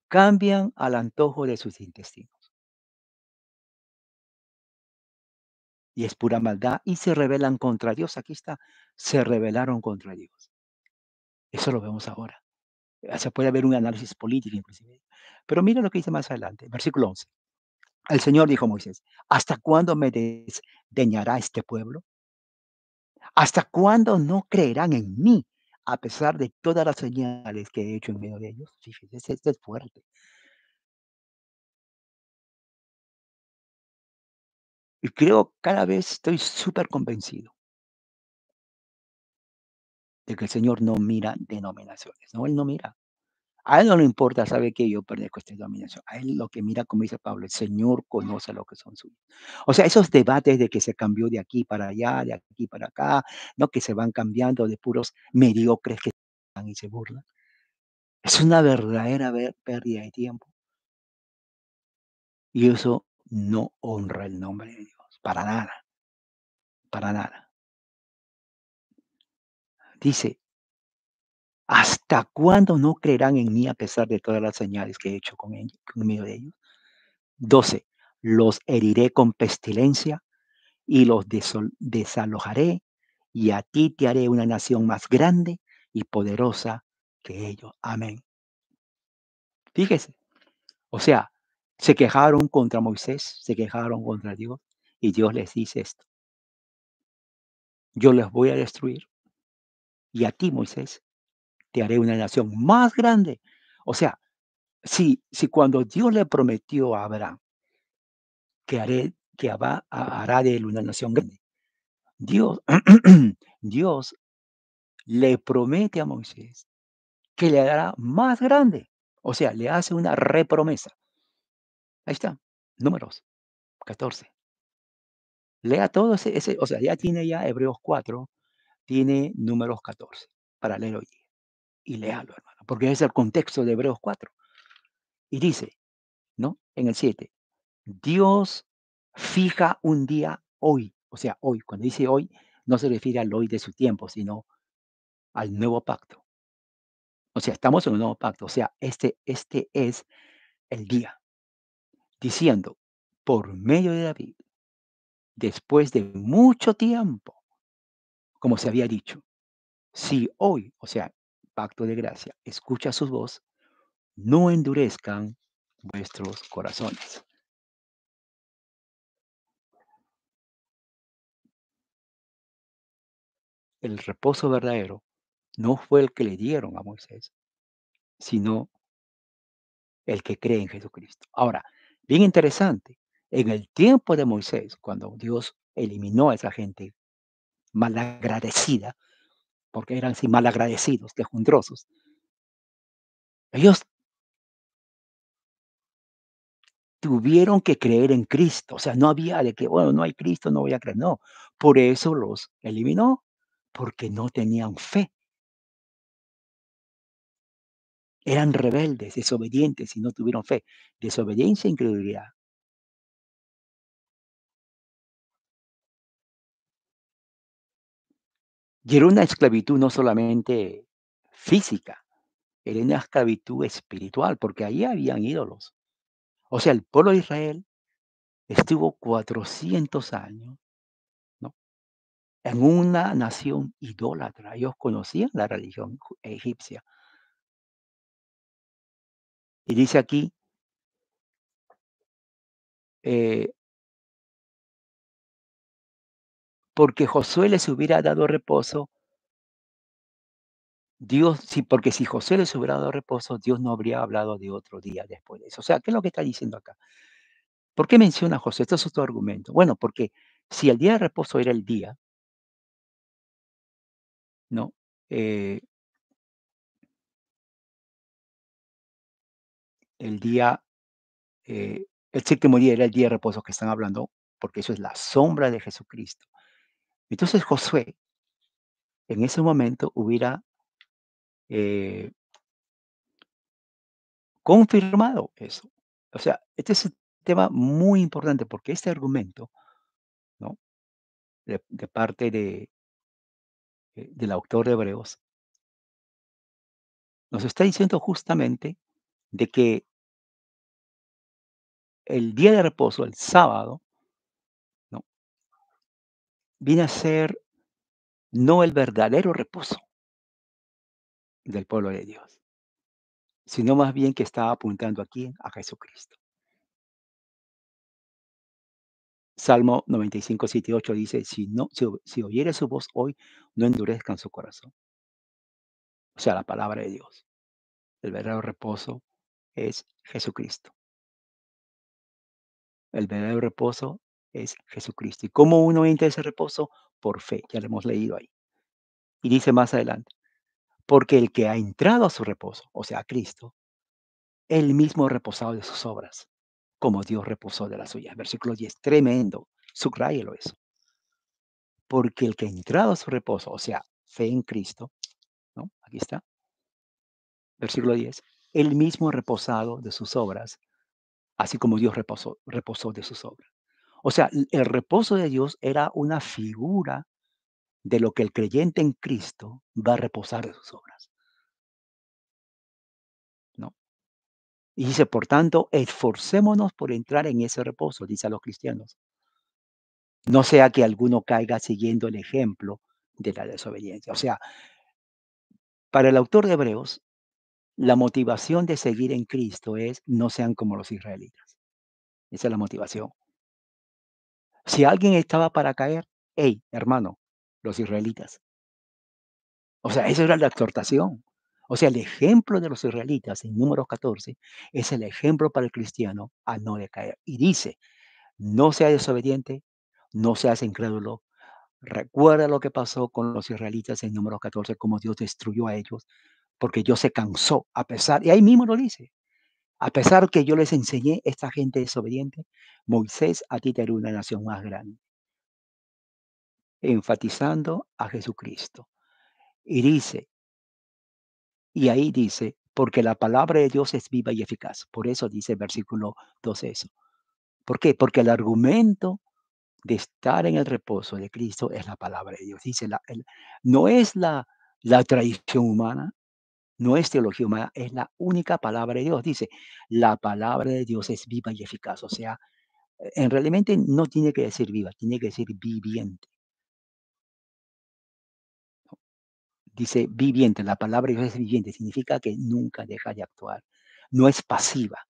cambian al antojo de sus intestinos. Y es pura maldad y se rebelan contra Dios. Aquí está, se rebelaron contra Dios. Eso lo vemos ahora. Se puede ver un análisis político inclusive. Pero mira lo que dice más adelante, versículo 11. El Señor dijo a Moisés, ¿hasta cuándo me desdeñará este pueblo? ¿Hasta cuándo no creerán en mí a pesar de todas las señales que he hecho en medio de ellos? Fíjese, este es fuerte. Y creo cada vez estoy súper convencido de que el Señor no mira denominaciones. No, Él no mira. A Él no le importa, sabe que yo pertenezco a esta denominación. A Él lo que mira, como dice Pablo, el Señor conoce lo que son suyos. O sea, esos debates de que se cambió de aquí para allá, de aquí para acá, ¿no? Que se van cambiando de puros mediocres que y se burlan. Es una verdadera pérdida de tiempo. Y eso no honra el nombre de Dios, para nada, para nada. Dice, ¿hasta cuándo no creerán en mí a pesar de todas las señales que he hecho con ellos, con medio de ellos? 12. Los heriré con pestilencia y los desalojaré, y a ti te haré una nación más grande y poderosa que ellos. Amén. Fíjese, o sea, se quejaron contra Moisés, se quejaron contra Dios, y Dios les dice esto, yo les voy a destruir, y a ti, Moisés, te haré una nación más grande. O sea, si cuando Dios le prometió a Abraham hará de él una nación grande, Dios, Dios le promete a Moisés que le hará más grande. O sea, le hace una repromesa. Ahí está, Números 14. Lea todo o sea, ya tiene ya Hebreos 4, tiene Números 14 para leerlo hoy. Y léalo, hermano, porque es el contexto de Hebreos 4. Y dice, ¿no? En el 7, Dios fija un día hoy, o sea, hoy, cuando dice hoy, no se refiere al hoy de su tiempo, sino al nuevo pacto. O sea, estamos en un nuevo pacto, o sea, este es el día, diciendo, por medio de David, después de mucho tiempo, como se había dicho, si hoy, o sea, pacto de gracia, escucha su voz, no endurezcan vuestros corazones. El reposo verdadero no fue el que le dieron a Moisés, sino el que cree en Jesucristo. Ahora, bien interesante, en el tiempo de Moisés, cuando Dios eliminó a esa gente malagradecida, porque eran así malagradecidos, quejumbrosos, ellos tuvieron que creer en Cristo, o sea, no había de que, bueno, no hay Cristo, no voy a creer, no, por eso los eliminó, porque no tenían fe, eran rebeldes, desobedientes y no tuvieron fe. Desobediencia e incredulidad. Y era una esclavitud no solamente física, era una esclavitud espiritual, porque ahí habían ídolos. O sea, el pueblo de Israel estuvo 400 años, ¿no? En una nación idólatra. Ellos conocían la religión egipcia. Y dice aquí, eh, porque Josué les hubiera dado reposo, Dios, sí, porque si Josué les hubiera dado reposo, Dios no habría hablado de otro día después de eso. O sea, ¿qué es lo que está diciendo acá? ¿Por qué menciona a Josué? Esto es otro argumento. Bueno, porque si el día de reposo era el día, ¿no? Eh, el día, el séptimo día era el día de reposo que están hablando, porque eso es la sombra de Jesucristo. Entonces Josué en ese momento hubiera eh, confirmado eso. O sea, este es un tema muy importante porque este argumento, ¿no? De parte del autor de Hebreos, nos está diciendo justamente de que el día de reposo, el sábado, ¿no? Viene a ser no el verdadero reposo del pueblo de Dios, sino más bien que está apuntando aquí a Jesucristo. Salmo 95, 7 y 8 dice, si oyere su voz hoy, no endurezcan su corazón. O sea, la palabra de Dios. El verdadero reposo es Jesucristo. El verdadero reposo es Jesucristo. ¿Y cómo uno entra a ese reposo? Por fe, ya lo hemos leído ahí. Y dice más adelante, porque el que ha entrado a su reposo, o sea, a Cristo, él mismo reposado de sus obras, como Dios reposó de las suyas. Versículo 10, tremendo, subráyelo eso. Porque el que ha entrado a su reposo, o sea, fe en Cristo, ¿no? Aquí está, versículo 10, él mismo reposado de sus obras, así como Dios reposó de sus obras. O sea, el reposo de Dios era una figura de lo que el creyente en Cristo va a reposar de sus obras, ¿no? Y dice, por tanto, esforcémonos por entrar en ese reposo, dice a los cristianos. No sea que alguno caiga siguiendo el ejemplo de la desobediencia. O sea, para el autor de Hebreos, la motivación de seguir en Cristo es no sean como los israelitas. Esa es la motivación. Si alguien estaba para caer, hey, hermano, los israelitas. O sea, esa era la exhortación. O sea, el ejemplo de los israelitas en Números 14 es el ejemplo para el cristiano a no decaer. Y dice, no seas desobediente, no seas incrédulo. Recuerda lo que pasó con los israelitas en Números 14, cómo Dios destruyó a ellos, porque Dios se cansó, a pesar, y ahí mismo lo dice, a pesar que yo les enseñé, esta gente desobediente, Moisés, a ti te haré una nación más grande, enfatizando a Jesucristo. Y dice, y ahí dice, porque la palabra de Dios es viva y eficaz. Por eso dice el versículo 12 eso. ¿Por qué? Porque el argumento de estar en el reposo de Cristo es la palabra de Dios. Dice, no es la tradición humana, no es teología humana, es la única palabra de Dios. Dice, la palabra de Dios es viva y eficaz. O sea, realmente no tiene que decir viva, tiene que decir viviente. Dice viviente, la palabra de Dios es viviente, significa que nunca deja de actuar. No es pasiva,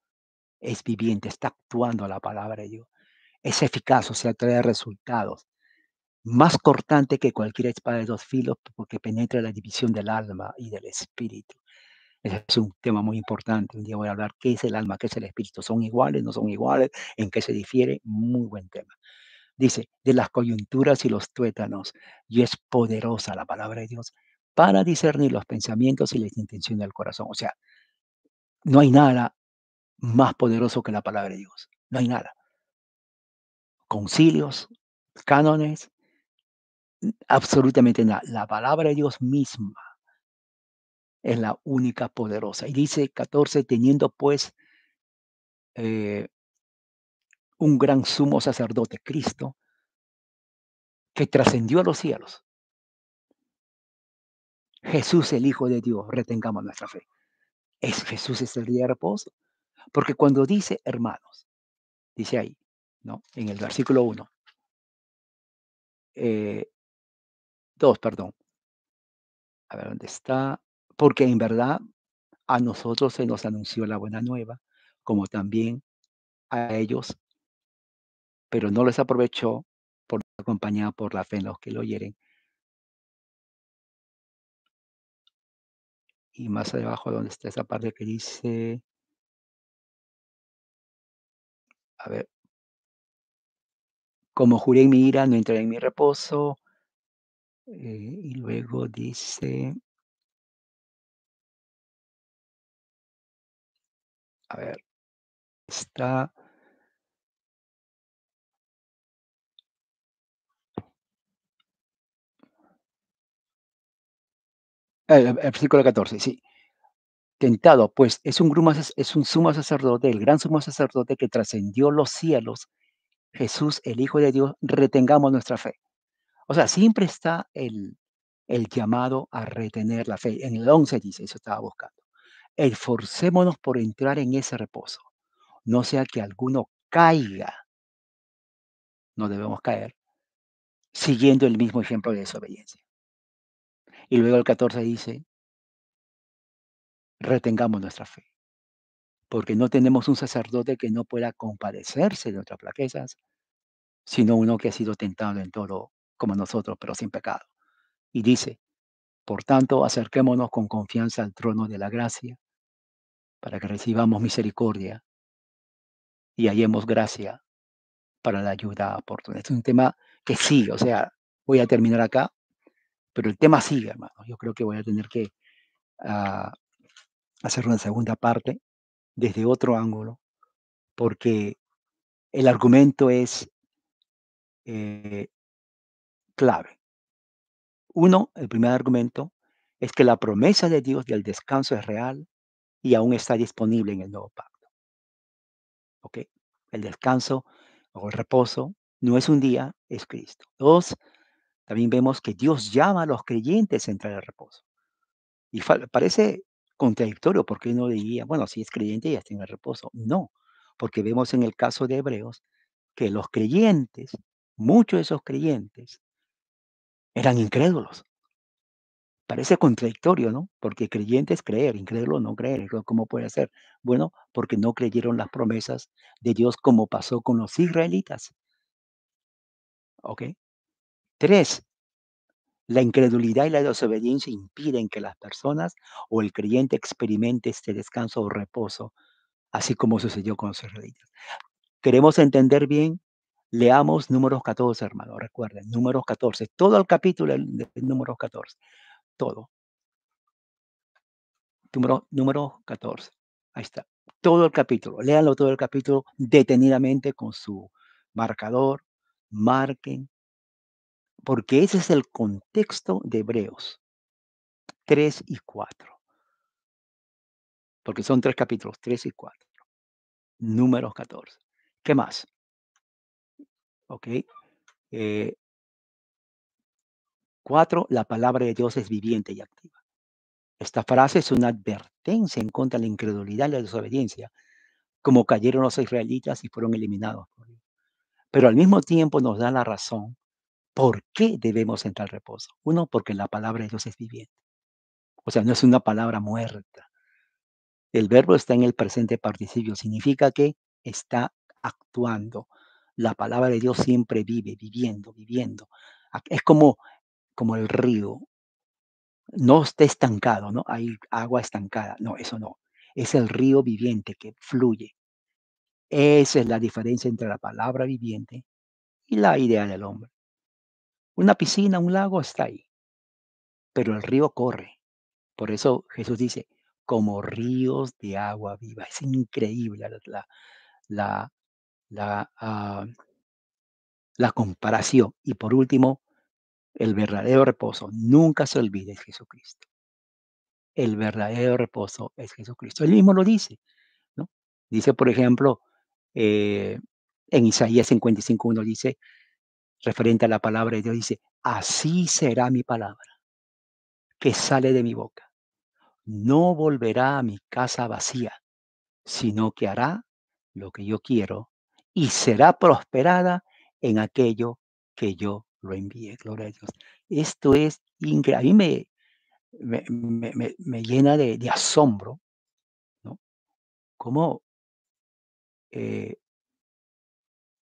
es viviente, está actuando la palabra de Dios. Es eficaz, o sea, trae resultados. Más cortante que cualquier espada de dos filos, porque penetra la división del alma y del espíritu. Ese es un tema muy importante. Un día voy a hablar qué es el alma, qué es el espíritu. ¿Son iguales, no son iguales? ¿En qué se difiere? Muy buen tema. Dice, de las coyunturas y los tuétanos, y es poderosa la palabra de Dios para discernir los pensamientos y las intenciones del corazón. O sea, no hay nada más poderoso que la palabra de Dios. No hay nada. Concilios, cánones, absolutamente nada. La palabra de Dios misma es la única poderosa. Y dice 14, teniendo pues eh, un gran sumo sacerdote, Cristo, que trascendió a los cielos. Jesús, el Hijo de Dios, retengamos nuestra fe. ¿Es Jesús es el día de reposo? Porque cuando dice hermanos, dice ahí, ¿no? En el versículo 1, 2, perdón, a ver dónde está. Porque en verdad a nosotros se nos anunció la buena nueva, como también a ellos, pero no les aprovechó por acompañada por la fe en los que lo oyeren. Y más abajo donde está esa parte que dice, a ver, como juré en mi ira, no entraré en mi reposo. Y luego dice, a ver, está el versículo 14, sí. Tentado, pues es un sumo sacerdote, el gran sumo sacerdote que trascendió los cielos, Jesús, el Hijo de Dios, retengamos nuestra fe. O sea, siempre está el llamado a retener la fe. En el 11 dice, eso estaba buscando. Esforcémonos por entrar en ese reposo, no sea que alguno caiga, no debemos caer, siguiendo el mismo ejemplo de desobediencia. Y luego el 14 dice, retengamos nuestra fe, porque no tenemos un sacerdote que no pueda compadecerse de nuestras flaquezas, sino uno que ha sido tentado en todo como nosotros, pero sin pecado. Y dice, por tanto, acerquémonos con confianza al trono de la gracia para que recibamos misericordia y hallemos gracia para la ayuda oportuna. Es un tema que sigue, o sea, voy a terminar acá, pero el tema sigue, hermano. Yo creo que voy a tener que ah, hacer una segunda parte desde otro ángulo, porque el argumento es eh, clave. Uno, el primer argumento es que la promesa de Dios del descanso es real y aún está disponible en el nuevo pacto. ¿Ok? El descanso o el reposo no es un día, es Cristo. Dos, también vemos que Dios llama a los creyentes a entrar al reposo. Y parece contradictorio porque uno diría, bueno, si es creyente ya está en el reposo. No, porque vemos en el caso de Hebreos que los creyentes, muchos de esos creyentes, eran incrédulos. Parece contradictorio, ¿no? Porque creyente es creer, incrédulo no creer. ¿Cómo puede ser? Bueno, porque no creyeron las promesas de Dios como pasó con los israelitas. ¿Ok? Tres, la incredulidad y la desobediencia impiden que las personas o el creyente experimente este descanso o reposo, así como sucedió con los israelitas. ¿Queremos entender bien? Leamos Números 14, hermano. Recuerden, Números 14, todo el capítulo de Números 14, todo. Número 14. Ahí está. Todo el capítulo. Léanlo todo el capítulo detenidamente con su marcador. Marquen, porque ese es el contexto de Hebreos 3 y 4. Porque son tres capítulos, 3 y 4. Números 14. ¿Qué más? ¿ok? Eh, 4, la palabra de Dios es viviente y activa. Esta frase es una advertencia en contra de la incredulidad y la desobediencia, como cayeron los israelitas y fueron eliminados por Dios. Pero al mismo tiempo nos da la razón por qué debemos entrar al reposo. Uno, porque la palabra de Dios es viviente. O sea, no es una palabra muerta. El verbo está en el presente participio, significa que está actuando. La palabra de Dios siempre vive, viviendo, viviendo. Es como el río, no está estancado, ¿no? Hay agua estancada. No, eso no. Es el río viviente que fluye. Esa es la diferencia entre la palabra viviente y la idea del hombre. Una piscina, un lago está ahí, pero el río corre. Por eso Jesús dice, como ríos de agua viva. Es increíble la, la, ah, la comparación. Y por último, el verdadero reposo. Nunca se olvide es Jesucristo. El verdadero reposo es Jesucristo. Él mismo lo dice, ¿no? Dice, por ejemplo, eh, en Isaías 55:1 dice, referente a la palabra de Dios, dice, así será mi palabra que sale de mi boca. No volverá a mi casa vacía, sino que hará lo que yo quiero y será prosperada en aquello que yo lo envíe. Gloria a Dios. Esto es increíble. A mí me llena de asombro, ¿no? Cómo eh,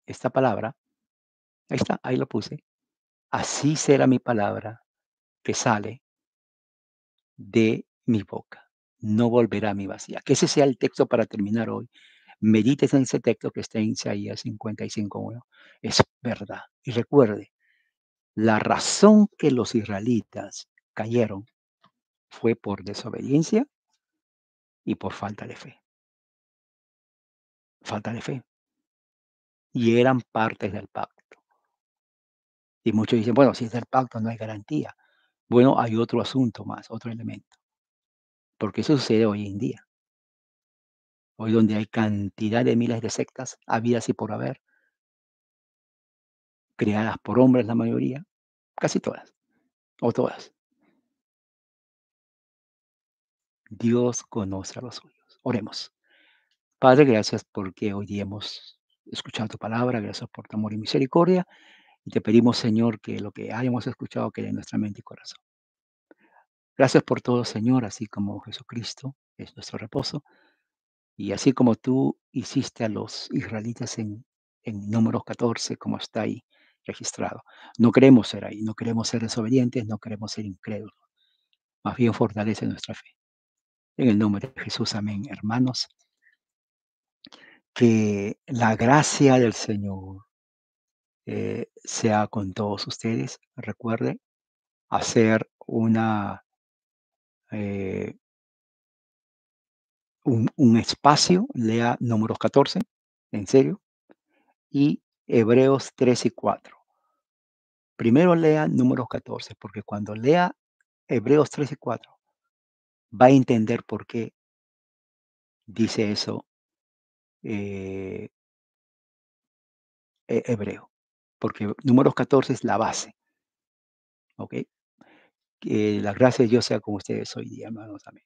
esta palabra, ahí está, ahí lo puse, así será mi palabra que sale de mi boca. No volverá a mi vacía. Que ese sea el texto para terminar hoy. Medites en ese texto que está en Isaías 55:1. Es verdad. Y recuerde, la razón que los israelitas cayeron fue por desobediencia y por falta de fe. Falta de fe. Y eran partes del pacto. Y muchos dicen, bueno, si es del pacto no hay garantía. Bueno, hay otro asunto más, otro elemento. Porque eso sucede hoy en día. Hoy donde hay cantidad de miles de sectas habidas y por haber, creadas por hombres la mayoría, casi todas, o todas. Dios conoce a los suyos. Oremos. Padre, gracias porque hoy día hemos escuchado tu palabra, gracias por tu amor y misericordia. Y te pedimos, Señor, que lo que hayamos escuchado quede en nuestra mente y corazón. Gracias por todo, Señor, así como Jesucristo es nuestro reposo. Y así como tú hiciste a los israelitas en Números 14, como está ahí registrado. No queremos ser ahí, no queremos ser desobedientes, no queremos ser incrédulos. Más bien fortalece nuestra fe. En el nombre de Jesús, amén, hermanos. Que la gracia del Señor sea con todos ustedes. Recuerde hacer eh, un espacio, lea Números 14, en serio, y Hebreos 3 y 4. Primero lea Números 14, porque cuando lea Hebreos 3 y 4, va a entender por qué dice eso eh, Hebreo, porque Números 14 es la base, ¿ok? Que la gracia de Dios sea con ustedes hoy día, hermanos. Amén.